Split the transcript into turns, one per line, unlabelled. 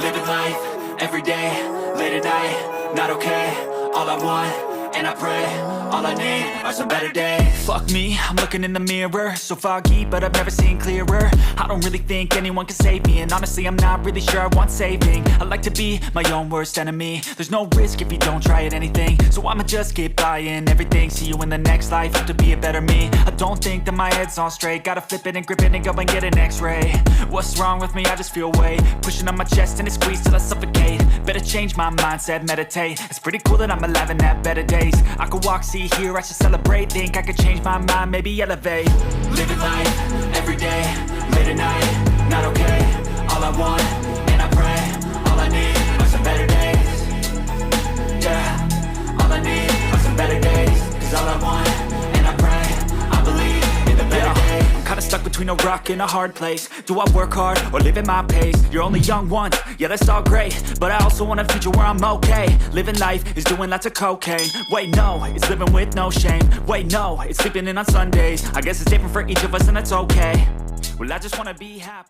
Living life, everyday, late at night, not okay. All I want, and I pray, all I need are some better days. Fuck me, I'm looking in the mirror, so foggy, but I've never seen clearer. I don't really think anyone can save me, and honestly I'm not really sure I want saving. I like to be my own worst enemy. There's no risk if you don't try at anything, so I'ma just keep buying everything. See you in the next life, hope to be a better me. I don't think that my head's on straight, gotta flip it and grip it and go and get an x-ray. What's wrong with me? I just feel weight pushing on my chest and it squeezes till I suffocate. Better change my mindset, meditate. It's pretty cool that I'm alive and have better days. I could walk, see, hear, I should celebrate. Think I could change my mind, maybe elevate. Living life, everyday, late at night, not okay. All I want, and I pray, all I need are some better days. Yeah, all I need are some better days. Cause all I want, and I pray, I believe in the better days. I'm kinda stuck between a rock and a hard place. Do I work hard or live at my pace? You're only young once, yeah that's all great, but I also want a future where I'm okay. Living life is doing lots of cocaine. Wait no, it's living with no shame. Wait no, it's sleeping in on Sundays. I guess it's different for each of us and that's okay. Well I just wanna be happy.